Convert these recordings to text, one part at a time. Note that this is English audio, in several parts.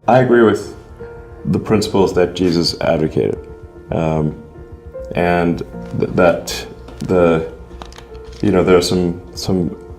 I agree with the principles that Jesus advocated, and that there's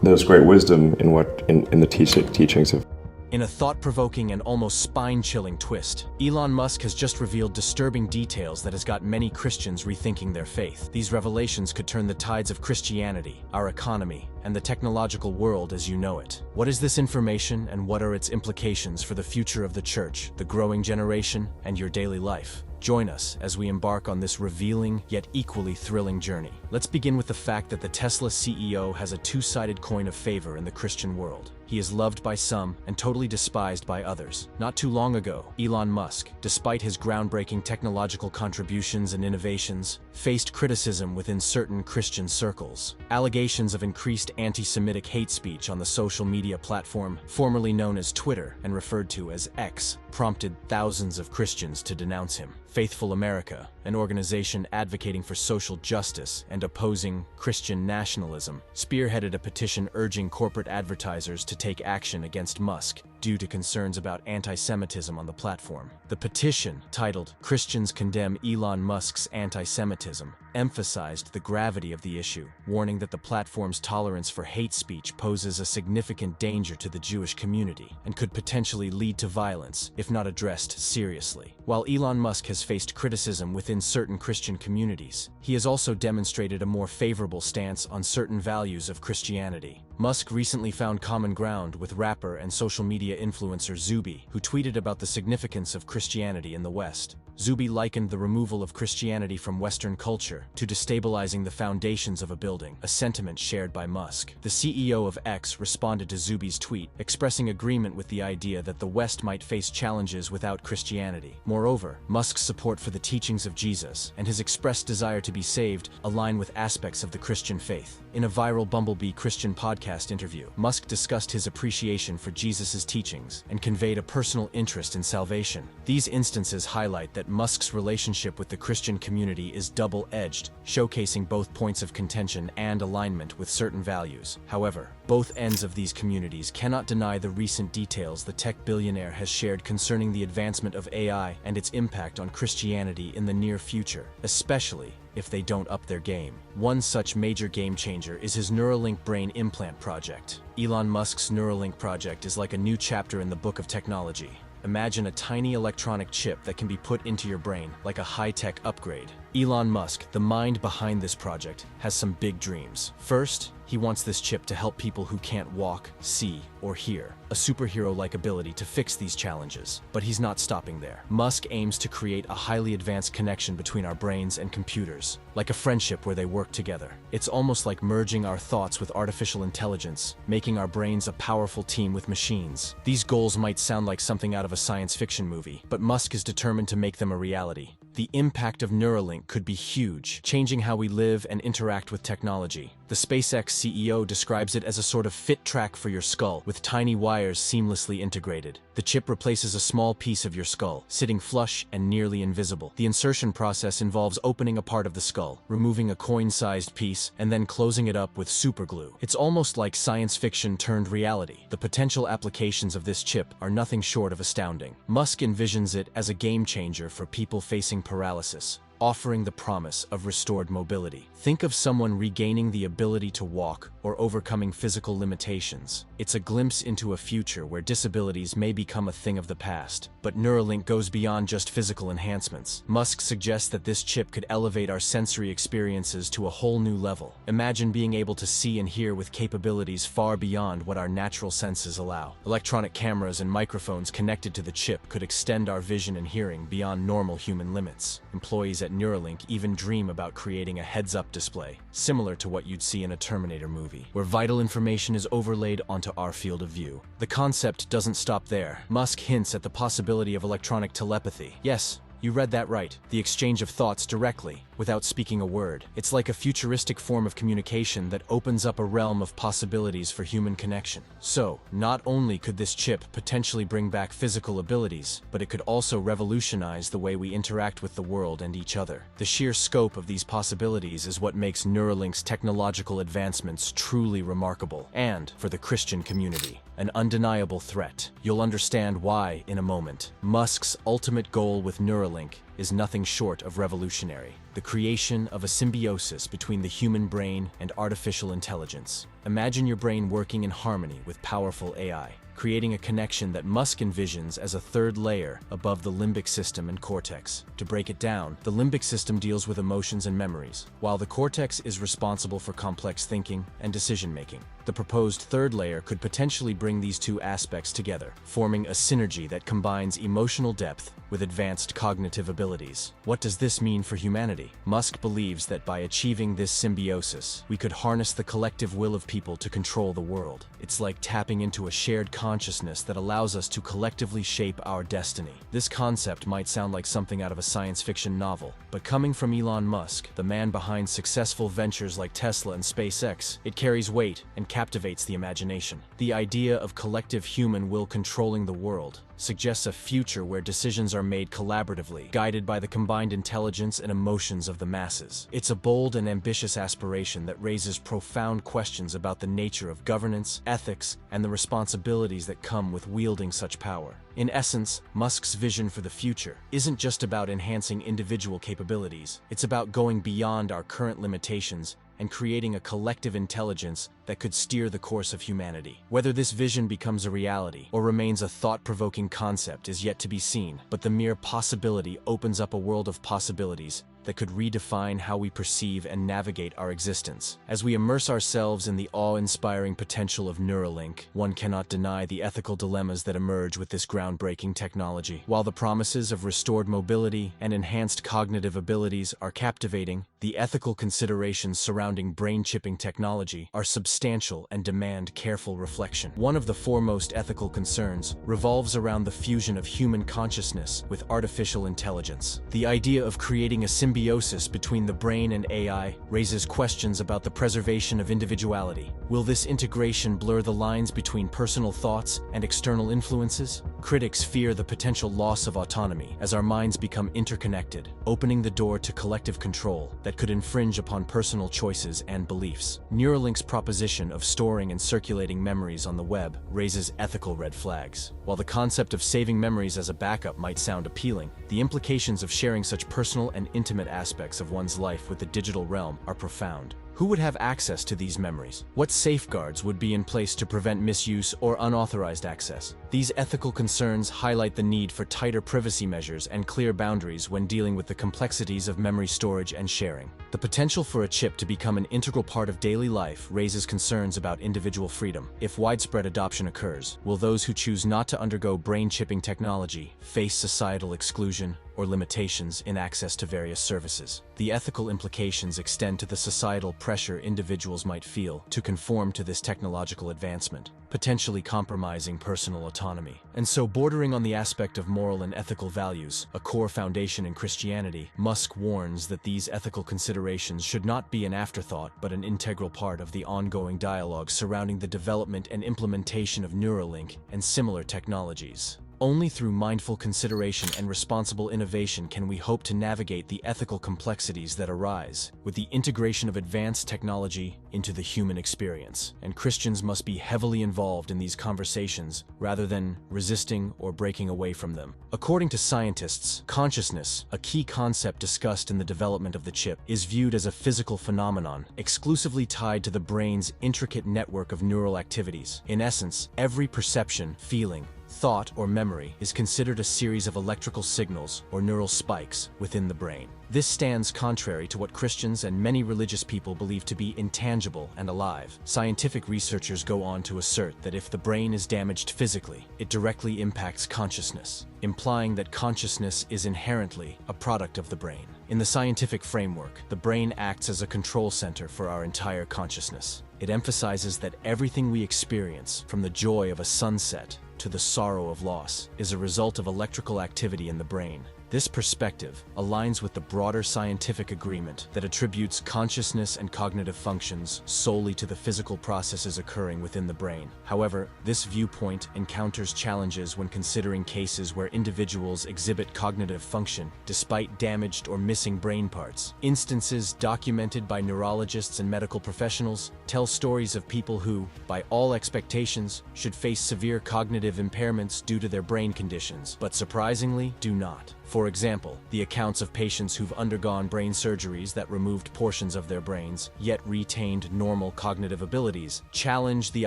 there's great wisdom in in the teachings of. In a thought-provoking and almost spine-chilling twist, Elon Musk has just revealed disturbing details that has got many Christians rethinking their faith. These revelations could turn the tides of Christianity, our economy, and the technological world as you know it. What is this information, and what are its implications for the future of the church, the growing generation, and your daily life? Join us as we embark on this revealing yet equally thrilling journey. Let's begin with the fact that the Tesla CEO has a two-sided coin of favor in the Christian world. He is loved by some and totally despised by others. Not too long ago, Elon Musk, despite his groundbreaking technological contributions and innovations, faced criticism within certain Christian circles. Allegations of increased anti-Semitic hate speech on the social media platform, formerly known as Twitter and referred to as X, prompted thousands of Christians to denounce him. Faithful America, an organization advocating for social justice and opposing Christian nationalism, spearheaded a petition urging corporate advertisers to take action against Musk due to concerns about anti-Semitism on the platform. The petition, titled "Christians Condemn Elon Musk's Anti-Semitism," emphasized the gravity of the issue, warning that the platform's tolerance for hate speech poses a significant danger to the Jewish community and could potentially lead to violence if not addressed seriously. While Elon Musk has faced criticism within certain Christian communities, he has also demonstrated a more favorable stance on certain values of Christianity. Musk recently found common ground with rapper and social media influencer Zuby, who tweeted about the significance of Christianity in the West. Zuby likened the removal of Christianity from Western culture to destabilizing the foundations of a building, a sentiment shared by Musk. The CEO of X responded to Zuby's tweet, expressing agreement with the idea that the West might face challenges without Christianity. Moreover, Musk's support for the teachings of Jesus and his expressed desire to be saved align with aspects of the Christian faith. In a viral Bumblebee Christian podcast interview, Musk discussed his appreciation for Jesus' teachings and conveyed a personal interest in salvation. These instances highlight that Musk's relationship with the Christian community is double-edged, showcasing both points of contention and alignment with certain values. However, both ends of these communities cannot deny the recent details the tech billionaire has shared concerning the advancement of AI and its impact on Christianity in the near future, especially if they don't up their game. One such major game changer is his Neuralink brain implant project. Elon Musk's Neuralink project is like a new chapter in the book of technology. Imagine a tiny electronic chip that can be put into your brain, like a high-tech upgrade. Elon Musk, the mind behind this project, has some big dreams. First, he wants this chip to help people who can't walk, see, or hear, a superhero-like ability to fix these challenges. But he's not stopping there. Musk aims to create a highly advanced connection between our brains and computers, like a friendship where they work together. It's almost like merging our thoughts with artificial intelligence, making our brains a powerful team with machines. These goals might sound like something out of a science fiction movie, but Musk is determined to make them a reality. The impact of Neuralink could be huge, changing how we live and interact with technology. The SpaceX CEO describes it as a sort of fit track for your skull, with tiny wires seamlessly integrated. The chip replaces a small piece of your skull, sitting flush and nearly invisible. The insertion process involves opening a part of the skull, removing a coin-sized piece, and then closing it up with superglue. It's almost like science fiction turned reality. The potential applications of this chip are nothing short of astounding. Musk envisions it as a game changer for people facing paralysis, offering the promise of restored mobility. Think of someone regaining the ability to walk or overcoming physical limitations. It's a glimpse into a future where disabilities may become a thing of the past. But Neuralink goes beyond just physical enhancements. Musk suggests that this chip could elevate our sensory experiences to a whole new level. Imagine being able to see and hear with capabilities far beyond what our natural senses allow. Electronic cameras and microphones connected to the chip could extend our vision and hearing beyond normal human limits. Employees at Neuralink even dream about creating a heads-up display, similar to what you'd see in a Terminator movie, where vital information is overlaid onto our field of view. The concept doesn't stop there. Musk hints at the possibility of electronic telepathy. Yes, you read that right. The exchange of thoughts directly, without speaking a word. It's like a futuristic form of communication that opens up a realm of possibilities for human connection. So, not only could this chip potentially bring back physical abilities, but it could also revolutionize the way we interact with the world and each other. The sheer scope of these possibilities is what makes Neuralink's technological advancements truly remarkable, and, for the Christian community, an undeniable threat. You'll understand why in a moment. Musk's ultimate goal with Neuralink is nothing short of revolutionary: the creation of a symbiosis between the human brain and artificial intelligence. Imagine your brain working in harmony with powerful AI, creating a connection that Musk envisions as a third layer above the limbic system and cortex. To break it down, the limbic system deals with emotions and memories, while the cortex is responsible for complex thinking and decision-making. The proposed third layer could potentially bring these two aspects together, forming a synergy that combines emotional depth with advanced cognitive abilities. What does this mean for humanity? Musk believes that by achieving this symbiosis, we could harness the collective will of people to control the world. It's like tapping into a shared consciousness that allows us to collectively shape our destiny. This concept might sound like something out of a science fiction novel, but coming from Elon Musk, the man behind successful ventures like Tesla and SpaceX, it carries weight and captivates the imagination. The idea of collective human will controlling the world suggests a future where decisions are made collaboratively, guided by the combined intelligence and emotions of the masses. It's a bold and ambitious aspiration that raises profound questions about the nature of governance, ethics, and the responsibilities that come with wielding such power. In essence, Musk's vision for the future isn't just about enhancing individual capabilities. It's about going beyond our current limitations and creating a collective intelligence that could steer the course of humanity. Whether this vision becomes a reality or remains a thought-provoking concept is yet to be seen, but the mere possibility opens up a world of possibilities that could redefine how we perceive and navigate our existence. As we immerse ourselves in the awe-inspiring potential of Neuralink, one cannot deny the ethical dilemmas that emerge with this groundbreaking technology. While the promises of restored mobility and enhanced cognitive abilities are captivating, the ethical considerations surrounding brain-chipping technology are substantial and demand careful reflection. One of the foremost ethical concerns revolves around the fusion of human consciousness with artificial intelligence. The idea of creating a symbiosis between the brain and AI raises questions about the preservation of individuality. Will this integration blur the lines between personal thoughts and external influences? Critics fear the potential loss of autonomy as our minds become interconnected, opening the door to collective control that could infringe upon personal choices and beliefs. Neuralink's proposition of storing and circulating memories on the web raises ethical red flags. While the concept of saving memories as a backup might sound appealing, the implications of sharing such personal and intimate aspects of one's life with the digital realm are profound. Who would have access to these memories? What safeguards would be in place to prevent misuse or unauthorized access? These ethical concerns highlight the need for tighter privacy measures and clear boundaries when dealing with the complexities of memory storage and sharing. The potential for a chip to become an integral part of daily life raises concerns about individual freedom. If widespread adoption occurs, will those who choose not to undergo brain-chipping technology face societal exclusion or limitations in access to various services? The ethical implications extend to the societal pressure individuals might feel to conform to this technological advancement, potentially compromising personal autonomy. And so, bordering on the aspect of moral and ethical values, a core foundation in Christianity, Musk warns that these ethical considerations should not be an afterthought but an integral part of the ongoing dialogue surrounding the development and implementation of Neuralink and similar technologies. Only through mindful consideration and responsible innovation can we hope to navigate the ethical complexities that arise with the integration of advanced technology into the human experience. And Christians must be heavily involved in these conversations rather than resisting or breaking away from them. According to scientists, consciousness, a key concept discussed in the development of the chip, is viewed as a physical phenomenon exclusively tied to the brain's intricate network of neural activities. In essence, every perception, feeling, thought, or memory is considered a series of electrical signals or neural spikes within the brain. This stands contrary to what Christians and many religious people believe to be intangible and alive. Scientific researchers go on to assert that if the brain is damaged physically, it directly impacts consciousness, implying that consciousness is inherently a product of the brain. In the scientific framework, the brain acts as a control center for our entire consciousness. It emphasizes that everything we experience, from the joy of a sunset to the sorrow of loss, is a result of electrical activity in the brain. This perspective aligns with the broader scientific agreement that attributes consciousness and cognitive functions solely to the physical processes occurring within the brain. However, this viewpoint encounters challenges when considering cases where individuals exhibit cognitive function despite damaged or missing brain parts. Instances documented by neurologists and medical professionals tell stories of people who, by all expectations, should face severe cognitive impairments due to their brain conditions, but surprisingly do not. For example, the accounts of patients who've undergone brain surgeries that removed portions of their brains, yet retained normal cognitive abilities, challenge the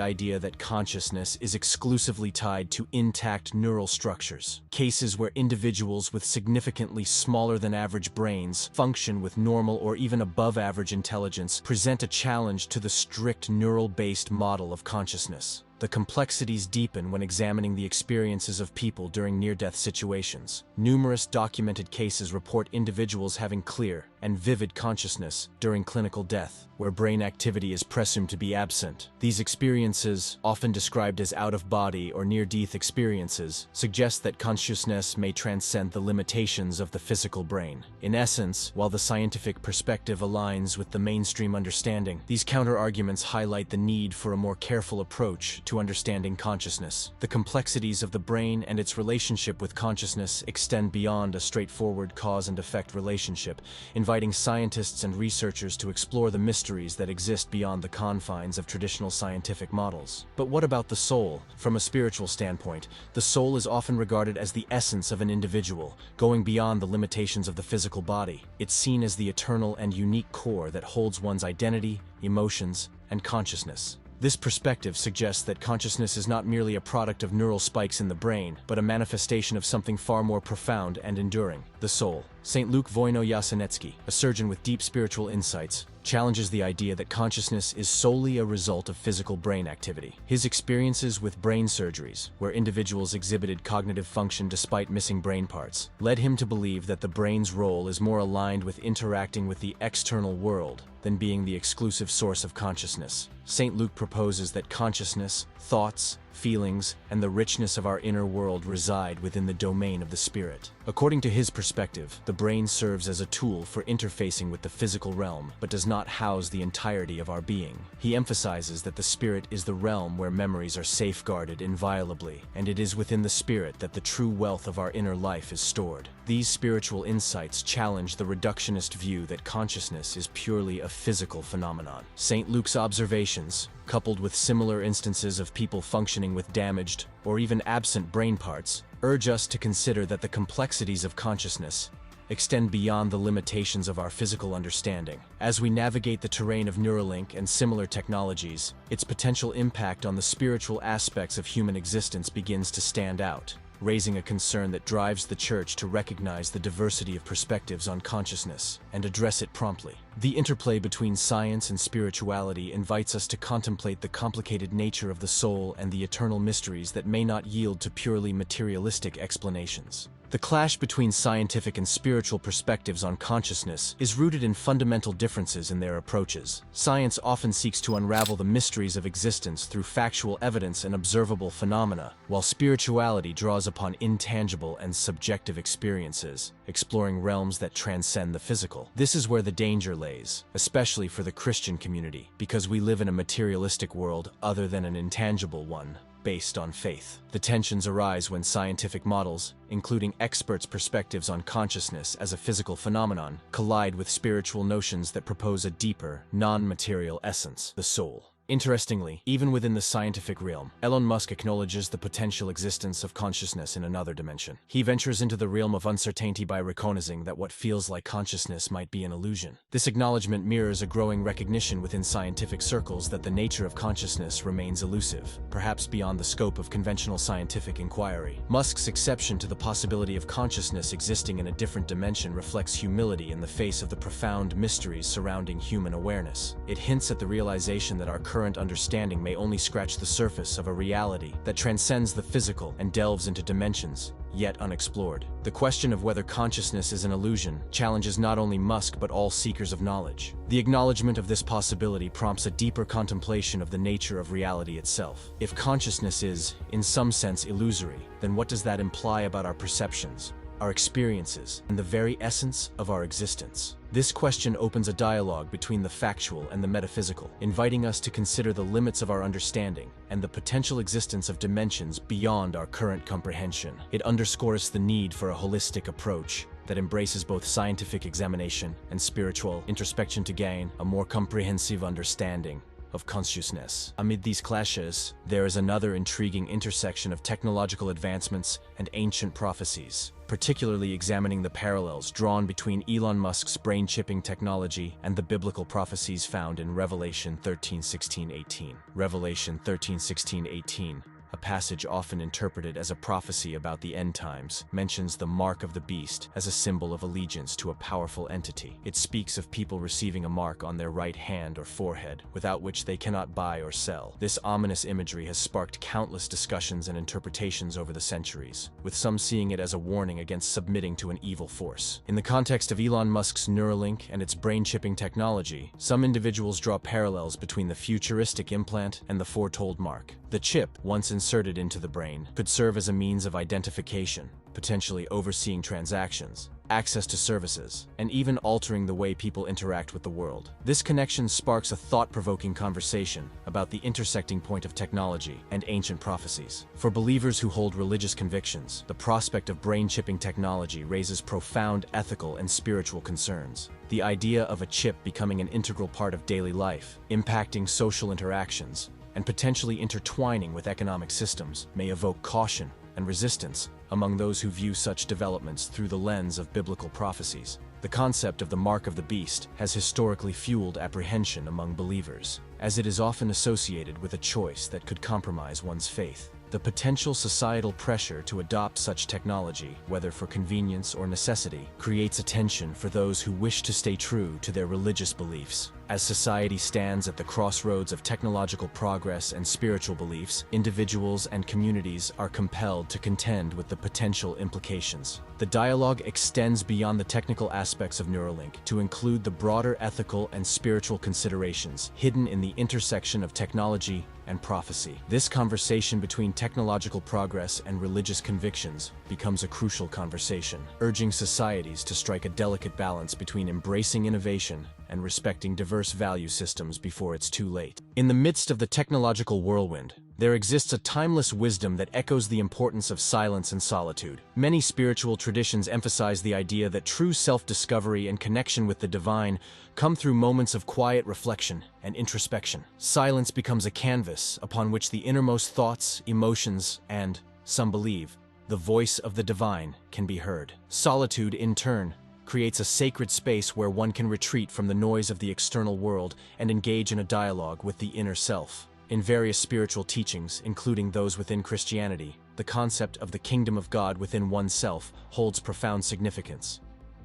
idea that consciousness is exclusively tied to intact neural structures. Cases where individuals with significantly smaller than average brains function with normal or even above average intelligence present a challenge to the strict neural-based model of consciousness. The complexities deepen when examining the experiences of people during near-death situations. Numerous documented cases report individuals having clear and vivid consciousness during clinical death, where brain activity is presumed to be absent. These experiences, often described as out-of-body or near-death experiences, suggest that consciousness may transcend the limitations of the physical brain. In essence, while the scientific perspective aligns with the mainstream understanding, these counter-arguments highlight the need for a more careful approach to understanding consciousness. The complexities of the brain and its relationship with consciousness extend beyond a straightforward cause and effect relationship, inviting scientists and researchers to explore the mysteries that exist beyond the confines of traditional scientific models. But what about the soul? From a spiritual standpoint, the soul is often regarded as the essence of an individual, going beyond the limitations of the physical body. It's seen as the eternal and unique core that holds one's identity, emotions, and consciousness. This perspective suggests that consciousness is not merely a product of neural spikes in the brain, but a manifestation of something far more profound and enduring: the soul. St. Luke Wojno-Jasenecki, a surgeon with deep spiritual insights, challenges the idea that consciousness is solely a result of physical brain activity. His experiences with brain surgeries, where individuals exhibited cognitive function despite missing brain parts, led him to believe that the brain's role is more aligned with interacting with the external world than being the exclusive source of consciousness. St. Luke proposes that consciousness, thoughts, feelings, and the richness of our inner world reside within the domain of the spirit. According to his perspective, the brain serves as a tool for interfacing with the physical realm, but does not house the entirety of our being. He emphasizes that the spirit is the realm where memories are safeguarded inviolably, and it is within the spirit that the true wealth of our inner life is stored. These spiritual insights challenge the reductionist view that consciousness is purely a physical phenomenon. St. Luke's observations, coupled with similar instances of people functioning with damaged or even absent brain parts, urge us to consider that the complexities of consciousness extend beyond the limitations of our physical understanding. As we navigate the terrain of Neuralink and similar technologies, its potential impact on the spiritual aspects of human existence begins to stand out, raising a concern that drives the Church to recognize the diversity of perspectives on consciousness and address it promptly. The interplay between science and spirituality invites us to contemplate the complicated nature of the soul and the eternal mysteries that may not yield to purely materialistic explanations. The clash between scientific and spiritual perspectives on consciousness is rooted in fundamental differences in their approaches. Science often seeks to unravel the mysteries of existence through factual evidence and observable phenomena, while spirituality draws upon intangible and subjective experiences, exploring realms that transcend the physical. This is where the danger lays, especially for the Christian community, because we live in a materialistic world other than an intangible one, based on faith. The tensions arise when scientific models, including experts' perspectives on consciousness as a physical phenomenon, collide with spiritual notions that propose a deeper, non-material essence, the soul. Interestingly, even within the scientific realm, Elon Musk acknowledges the potential existence of consciousness in another dimension. He ventures into the realm of uncertainty by recognizing that what feels like consciousness might be an illusion. This acknowledgement mirrors a growing recognition within scientific circles that the nature of consciousness remains elusive, perhaps beyond the scope of conventional scientific inquiry. Musk's exception to the possibility of consciousness existing in a different dimension reflects humility in the face of the profound mysteries surrounding human awareness. It hints at the realization that our current understanding may only scratch the surface of a reality that transcends the physical and delves into dimensions yet unexplored. The question of whether consciousness is an illusion challenges not only Musk but all seekers of knowledge. The acknowledgement of this possibility prompts a deeper contemplation of the nature of reality itself. If consciousness is, in some sense, illusory, then what does that imply about our perceptions, our experiences, and the very essence of our existence? This question opens a dialogue between the factual and the metaphysical, inviting us to consider the limits of our understanding and the potential existence of dimensions beyond our current comprehension. It underscores the need for a holistic approach that embraces both scientific examination and spiritual introspection to gain a more comprehensive understanding of consciousness. Amid these clashes, there is another intriguing intersection of technological advancements and ancient prophecies, particularly examining the parallels drawn between Elon Musk's brain-chipping technology and the biblical prophecies found in Revelation 13:16-18. Revelation 13:16-18, a passage often interpreted as a prophecy about the end times, mentions the mark of the beast as a symbol of allegiance to a powerful entity. It speaks of people receiving a mark on their right hand or forehead, without which they cannot buy or sell. This ominous imagery has sparked countless discussions and interpretations over the centuries, with some seeing it as a warning against submitting to an evil force. In the context of Elon Musk's Neuralink and its brain-chipping technology, some individuals draw parallels between the futuristic implant and the foretold mark. The chip, once inserted into the brain, could serve as a means of identification, potentially overseeing transactions, access to services, and even altering the way people interact with the world. This connection sparks a thought-provoking conversation about the intersecting point of technology and ancient prophecies. For believers who hold religious convictions, the prospect of brain-chipping technology raises profound ethical and spiritual concerns. The idea of a chip becoming an integral part of daily life, impacting social interactions, and potentially intertwining with economic systems may evoke caution and resistance among those who view such developments through the lens of biblical prophecies. The concept of the mark of the beast has historically fueled apprehension among believers, as it is often associated with a choice that could compromise one's faith. The potential societal pressure to adopt such technology, whether for convenience or necessity, creates a tension for those who wish to stay true to their religious beliefs. As society stands at the crossroads of technological progress and spiritual beliefs, individuals and communities are compelled to contend with the potential implications. The dialogue extends beyond the technical aspects of Neuralink to include the broader ethical and spiritual considerations hidden in the intersection of technology and prophecy. This conversation between technological progress and religious convictions becomes a crucial conversation, urging societies to strike a delicate balance between embracing innovation and respecting diverse value systems before it's too late. In the midst of the technological whirlwind, there exists a timeless wisdom that echoes the importance of silence and solitude. Many spiritual traditions emphasize the idea that true self-discovery and connection with the divine come through moments of quiet reflection and introspection. Silence becomes a canvas upon which the innermost thoughts, emotions, and, some believe, the voice of the divine can be heard. Solitude, in turn, creates a sacred space where one can retreat from the noise of the external world and engage in a dialogue with the inner self. In various spiritual teachings, including those within Christianity, the concept of the kingdom of God within oneself holds profound significance.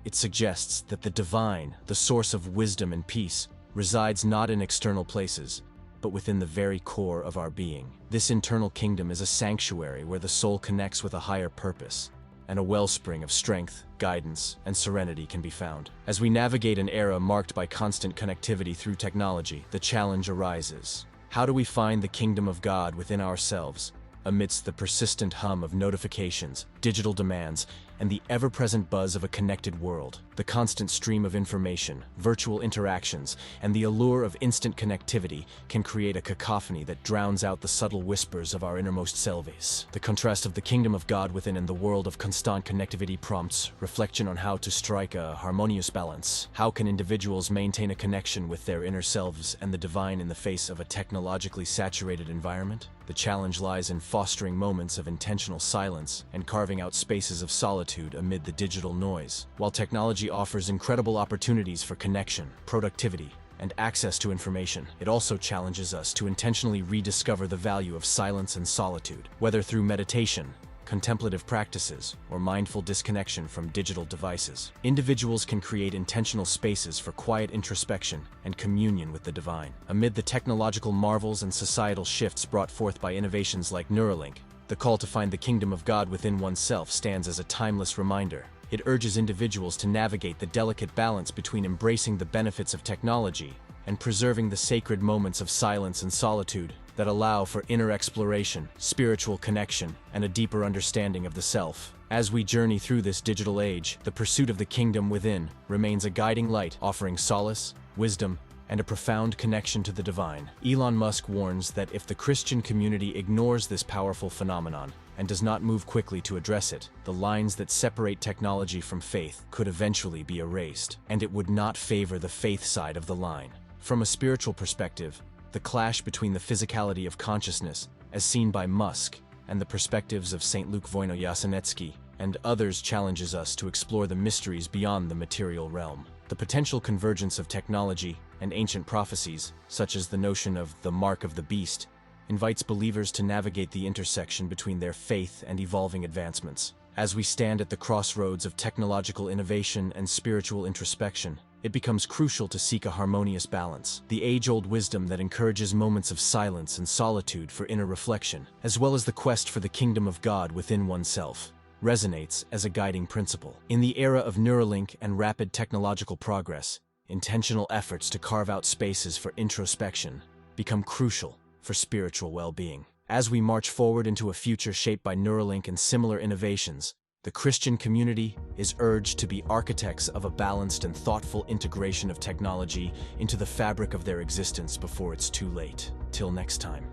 It suggests that the divine, the source of wisdom and peace, resides not in external places, but within the very core of our being. This internal kingdom is a sanctuary where the soul connects with a higher purpose, and a wellspring of strength, guidance, and serenity can be found. As we navigate an era marked by constant connectivity through technology, the challenge arises. How do we find the kingdom of God within ourselves, amidst the persistent hum of notifications, digital demands, and the ever-present buzz of a connected world? The constant stream of information, virtual interactions, and the allure of instant connectivity can create a cacophony that drowns out the subtle whispers of our innermost selves. The contrast of the kingdom of God within and the world of constant connectivity prompts reflection on how to strike a harmonious balance. How can individuals maintain a connection with their inner selves and the divine in the face of a technologically saturated environment? The challenge lies in fostering moments of intentional silence and carving out spaces of solitude amid the digital noise. While technology offers incredible opportunities for connection, productivity, and access to information, it also challenges us to intentionally rediscover the value of silence and solitude, whether through meditation, contemplative practices, or mindful disconnection from digital devices. Individuals can create intentional spaces for quiet introspection and communion with the divine. Amid the technological marvels and societal shifts brought forth by innovations like Neuralink, the call to find the kingdom of God within oneself stands as a timeless reminder. It urges individuals to navigate the delicate balance between embracing the benefits of technology and preserving the sacred moments of silence and solitude that allow for inner exploration, spiritual connection, and a deeper understanding of the self. As we journey through this digital age, the pursuit of the kingdom within remains a guiding light, offering solace, wisdom, and a profound connection to the divine. Elon Musk warns that if the Christian community ignores this powerful phenomenon and does not move quickly to address it, the lines that separate technology from faith could eventually be erased, and it would not favor the faith side of the line. From a spiritual perspective, the clash between the physicality of consciousness, as seen by Musk, and the perspectives of St. Luke Voyno-Yasenetsky and others challenges us to explore the mysteries beyond the material realm. The potential convergence of technology and ancient prophecies, such as the notion of the mark of the beast, invites believers to navigate the intersection between their faith and evolving advancements. As we stand at the crossroads of technological innovation and spiritual introspection, it becomes crucial to seek a harmonious balance. The age-old wisdom that encourages moments of silence and solitude for inner reflection, as well as the quest for the kingdom of God within oneself, resonates as a guiding principle. In the era of Neuralink and rapid technological progress, intentional efforts to carve out spaces for introspection become crucial for spiritual well-being. As we march forward into a future shaped by Neuralink and similar innovations, the Christian community is urged to be architects of a balanced and thoughtful integration of technology into the fabric of their existence before it's too late. Till next time.